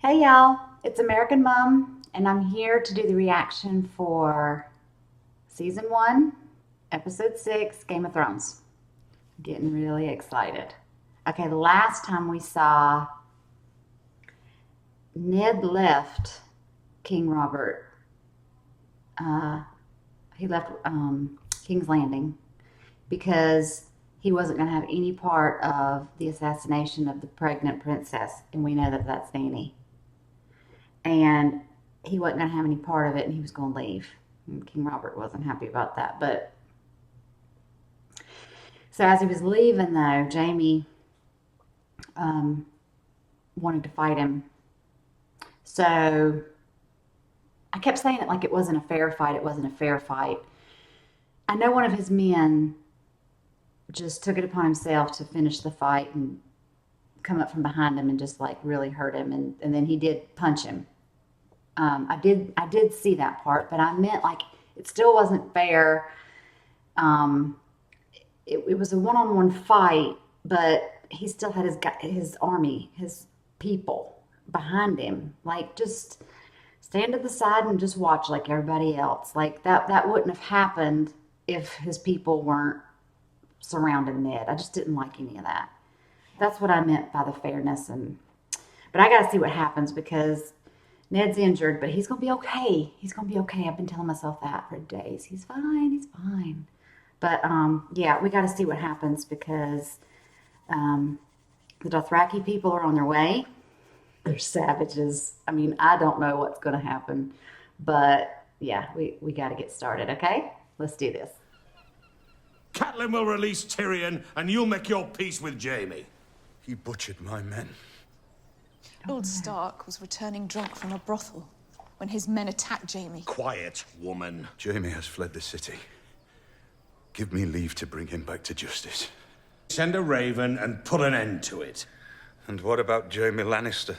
Hey y'all, it's American Mom, and I'm here to do the reaction for Season 1, Episode 6, Game of Thrones. Getting really excited. Okay, the last time we saw Ned left King Robert, he left King's Landing because he wasn't going to have any part of the assassination of the pregnant princess, and we know that that's Dany. And he wasn't going to have any part of it, and he was going to leave. And King Robert wasn't happy about that. But so as he was leaving, though, Jaime wanted to fight him. So I kept saying it like it wasn't a fair fight. It wasn't a fair fight. I know one of his men just took it upon himself to finish the fight and come up from behind him and just like really hurt him, and then he did punch him. I did see that part, but I meant like it still wasn't fair. It was a one-on-one fight, but he still had his army, his people behind him. Like, just stand to the side and just watch like everybody else. Like that wouldn't have happened if his people weren't surrounding Ned. I just didn't like any of that. That's what I meant by the fairness. But I got to see what happens because Ned's injured, but he's going to be okay. He's going to be okay. I've been telling myself that for days. He's fine. He's fine. But yeah, we got to see what happens because the Dothraki people are on their way. They're savages. I mean, I don't know what's going to happen, but yeah, we got to get started. Okay, let's do this. Catelyn will release Tyrion, and you'll make your peace with Jaime. He butchered my men. Lord Stark was returning drunk from a brothel when his men attacked Jaime. Quiet, woman. Jaime has fled the city. Give me leave to bring him back to justice. Send a raven and put an end to it. And what about Jaime Lannister?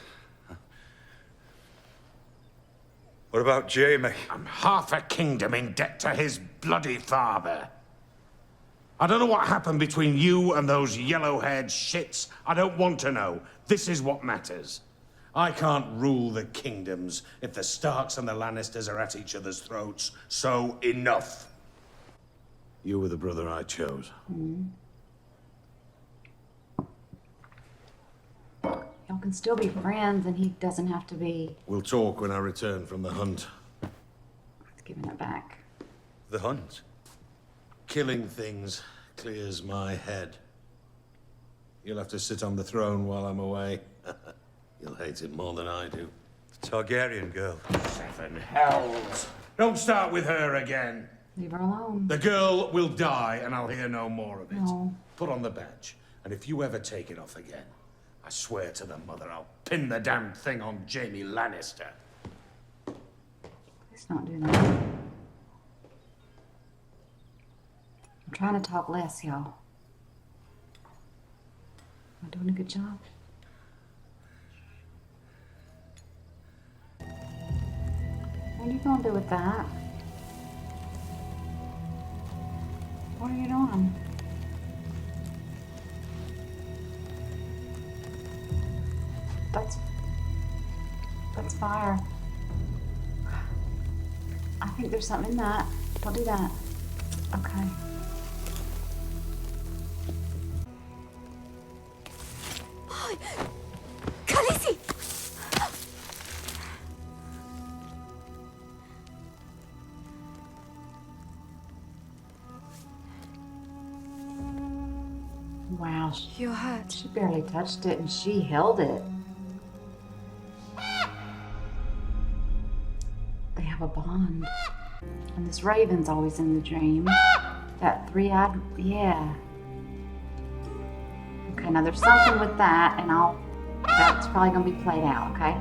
What about Jaime? I'm half a kingdom in debt to his bloody father. I don't know what happened between you and those yellow-haired shits. I don't want to know. This is what matters. I can't rule the kingdoms if the Starks and the Lannisters are at each other's throats. So enough. You were the brother I chose. Y'all can still be friends, and he doesn't have to be. We'll talk when I return from the hunt. He's giving it back. The hunt? Killing things clears my head. You'll have to sit on the throne while I'm away. You'll hate it more than I do. The Targaryen girl. Seven hells! Don't start with her again. Leave her alone. The girl will die, and I'll hear no more of it. No. Put on the badge, and if you ever take it off again, I swear to the mother I'll pin the damn thing on Jaime Lannister. Please don't do that. I'm trying to talk less, y'all. Am I doing a good job? What are you gonna do with that? What are you doing? That's fire. I think there's something in that. Don't do that. Okay. Khaleesi! Wow, You're hurt. she barely touched it and she held it. They have a bond. And this raven's always in the dream. That three-eyed, yeah. Okay, now there's something with that, and that's probably gonna be played out, okay?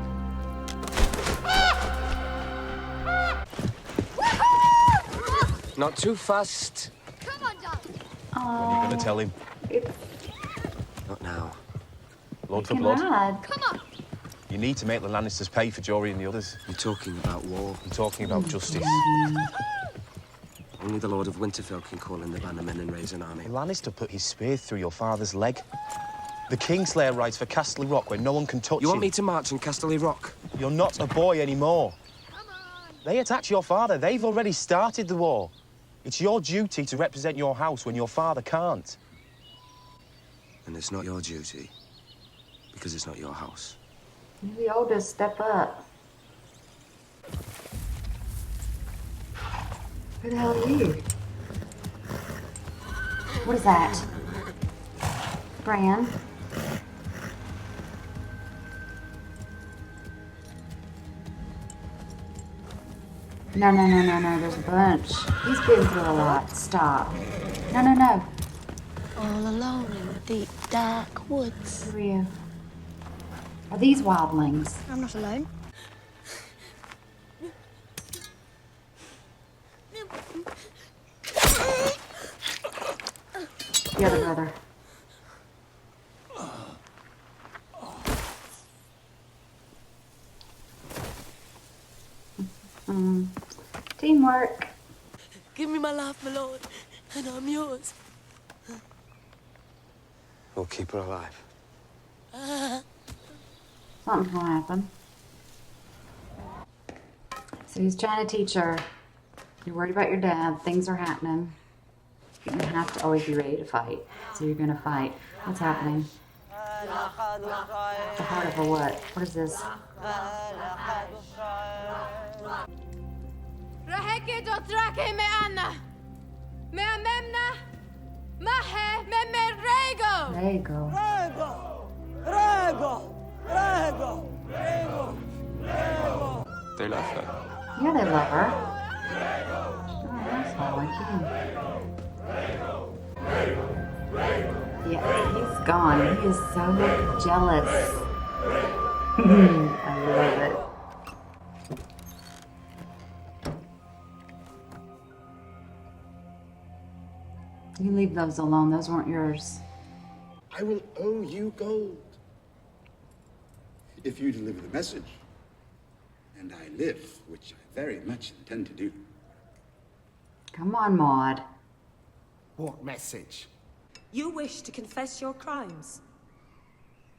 Not too fast. Come on, darling. Oh, You're gonna tell him. it's Not now. Blood for can blood. hide. Come on. You need to make the Lannisters pay for Jory and the others. You're talking about war. I'm talking about justice. Only the Lord of Winterfell can call in the bannermen and raise an army. The Lannister put his spear through your father's leg. The Kingslayer rides for Castle Rock where no one can touch You want him. me to march on Castle Rock? You're not a boy anymore. They attacked your father. They've already started the war. It's your duty to represent your house when your father can't. And it's not your duty, because it's not your house. You're the oldest, step up. Who the hell are you? What is that? Bran? No, no, no, no, no, there's a bunch. He's been through a lot. Stop. No, no, no. All alone in the deep, dark woods. Who are you? Are these wildlings? I'm not alone. The other brother. Teamwork. Give me my life, my lord, and I'm yours. We'll keep her alive. Something's gonna happen. So he's trying to teach her. You're worried about your dad. Things are happening. You have to always be ready to fight. So you're gonna fight. What's happening? The heart of a what? What is this? Raheke do trake me Anna. Me amemna. Mahe me rego. There you go. They love her. Yeah, they love her. Oh, that's all like him. Yeah, he's gone. He is so jealous. I love it. You leave those alone. Those weren't yours. I will owe you gold. If you deliver the message. And I live, which I very much intend to do. Come on, Maud. What message? You wish to confess your crimes?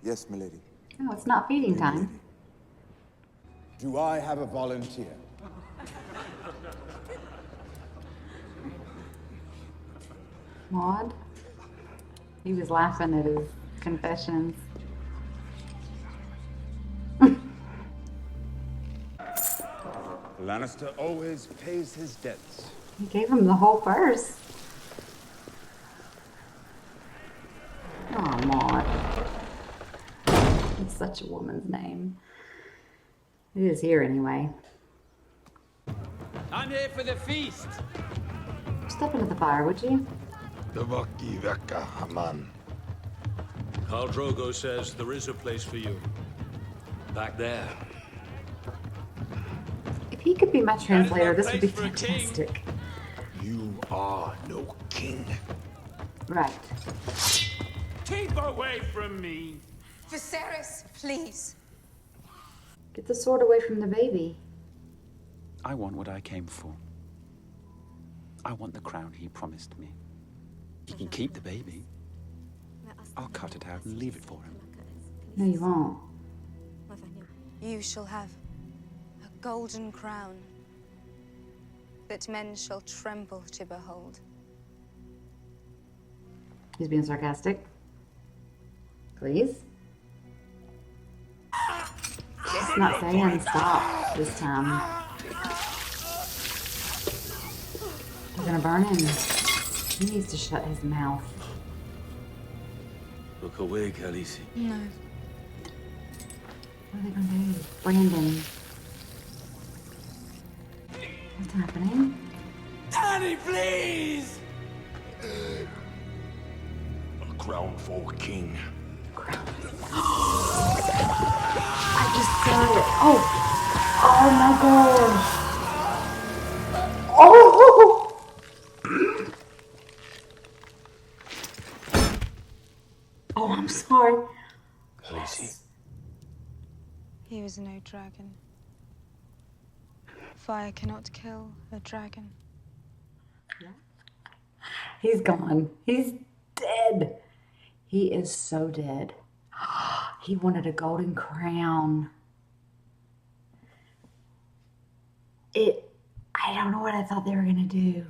Yes, milady. Oh, it's not feeding time. Do I have a volunteer? Maud? He was laughing at his confessions. Lannister always pays his debts. He gave him the whole purse. Oh, Maud. It's such a woman's name. It is here anyway. I'm here for the feast. Step into the fire, would you? Khal Drogo says there is a place for you. Back there. If he could be my translator, no this would be place for a king. fantastic. You are no king. Right. Keep away from me. Viserys, please. Get the sword away from the baby. I want what I came for. I want the crown he promised me. He can keep the baby. I'll cut it out and leave it for him. No, you won't. You shall have a golden crown that men shall tremble to behold. He's being sarcastic. Please? It's not saying stop this time. They're gonna burn him. He needs to shut his mouth. Look away, Khaleesi. No. What are they gonna do? Brandon. What's happening? Danny, please! A crown for king. I just said it. Oh! Oh my gosh! Oh! Oh, I'm sorry. Khaleesi. He was no dragon. Fire cannot kill a dragon. He's gone. He's dead. He is so dead. He wanted a golden crown. I don't know what I thought they were gonna do.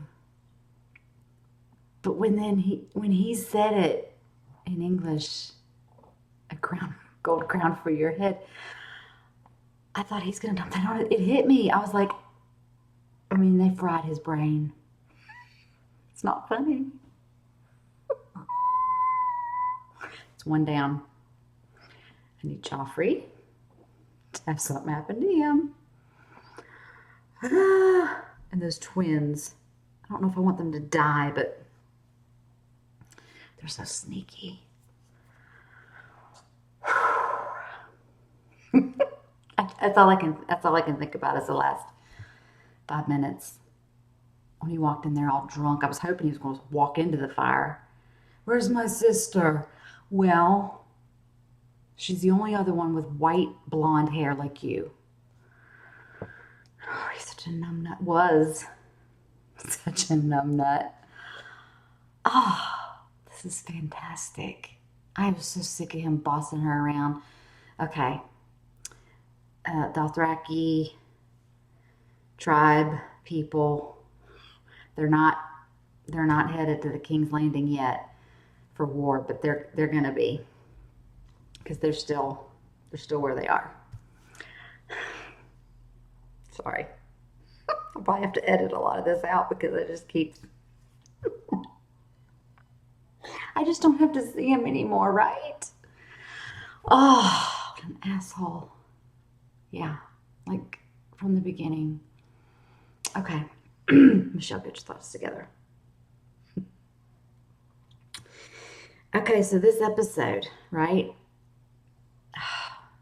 But when he said it in English, a crown, gold crown for your head, I thought he's gonna dump that on it. It hit me. I was like, I mean, they fried his brain. It's not funny. It's one down. I need Joffrey to have something happen to him. And those twins. I don't know if I want them to die, but they're so sneaky. That's all I can think about is the last 5 minutes. When he walked in there all drunk, I was hoping he was going to walk into the fire. Where's my sister? Well, she's the only other one with white blonde hair like you. Oh, he's such a numbnut. Was such a numbnut. Oh, this is fantastic. I was so sick of him bossing her around. Okay. Dothraki tribe people, they're not headed to the King's Landing yet for war, but they're gonna be, because they're still where they are. Sorry. I'll probably have to edit a lot of this out because I just keep I just don't have to see him anymore, right? Oh, what an asshole. Yeah, like from the beginning. Okay. Michelle, get your thoughts together. Okay, so this episode, right?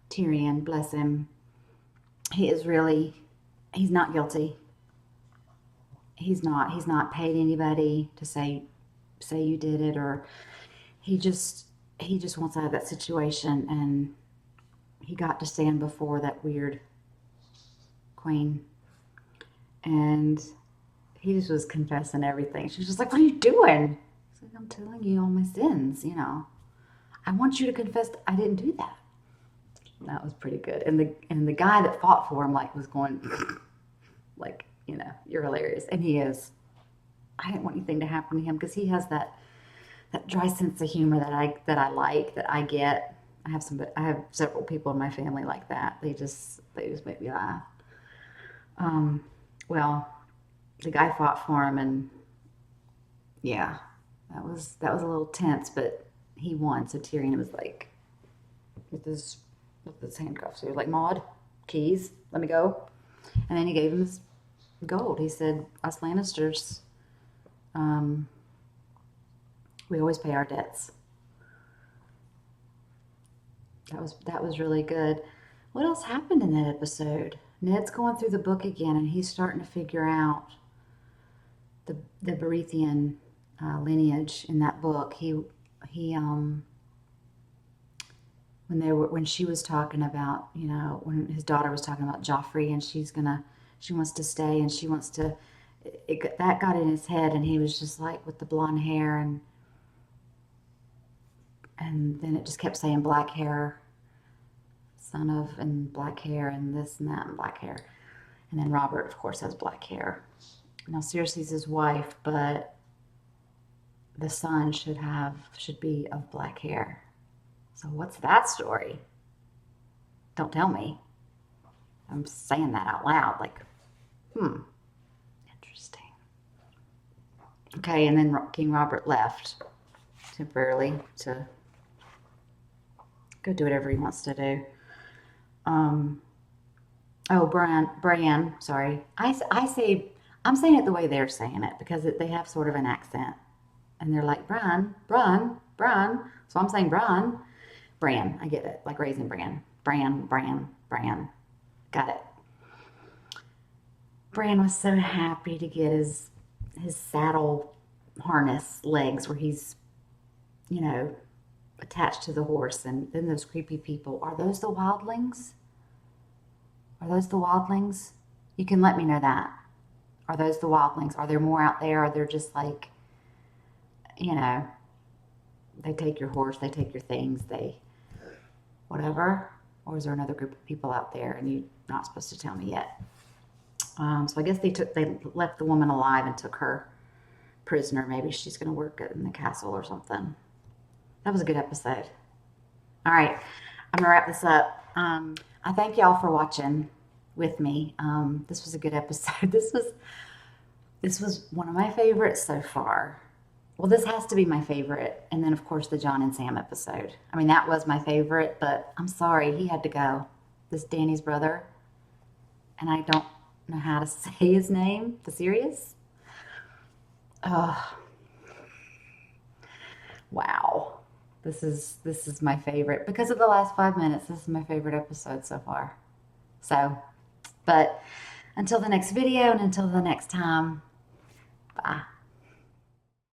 Tyrion, bless him. He's not guilty. He's not paid anybody to say you did it, or he just wants out of that situation, and he got to stand before that weird queen, and he just was confessing everything. She was just like, "What are you doing?" He's like, "I'm telling you all my sins, you know. I want you to confess I didn't do that." That was pretty good. And the guy that fought for him was going like, you're hilarious. And he is. I didn't want anything to happen to him because he has that dry sense of humor that I like, that I get. I have several people in my family like that. They just make me laugh. Well, the guy fought for him, and yeah, that was a little tense, but he won. So Tyrion was like, with his handcuffs, he was like, "Maud, keys, let me go." And then he gave him his gold. He said, "Us Lannisters, we always pay our debts." That was really good. What else happened in that episode? Ned's going through the book again, and he's starting to figure out the Baratheon lineage in that book. When she was talking about, when his daughter was talking about Joffrey, and she wants to stay, and she wants to, that got in his head, and he was just like, with the blonde hair, and then it just kept saying black hair, son of, and black hair, and this and that, and black hair. And then Robert, of course, has black hair. Now, Cersei's his wife, but the son should be of black hair. So what's that story? Don't tell me. I'm saying that out loud, interesting. Okay, and then King Robert left temporarily to go do whatever he wants to do. Bran, sorry. I'm saying it the way they're saying it, because they have sort of an accent. And they're like, Bran. So I'm saying Bran. I get it. Like Raisin Bran. Bran. Got it. Bran was so happy to get his saddle harness legs where he's, attached to the horse. And then those creepy people. Are those the wildlings? You can let me know that. Are those the wildlings? Are there more out there? Are there just they take your horse, they take your things, they whatever. Or is there another group of people out there and you're not supposed to tell me yet? So I guess they left the woman alive and took her prisoner. Maybe she's going to work in the castle or something. That was a good episode. All right, I'm going to wrap this up. I thank y'all for watching with me. This was a good episode. This was one of my favorites so far. Well, this has to be my favorite. And then, of course, the John and Sam episode. I mean, that was my favorite, but I'm sorry, he had to go. This Danny's brother. And I don't know how to say his name. Serious? Oh. Wow. This is my favorite. Because of the last 5 minutes, this is my favorite episode so far. So, but until the next video and until the next time, bye.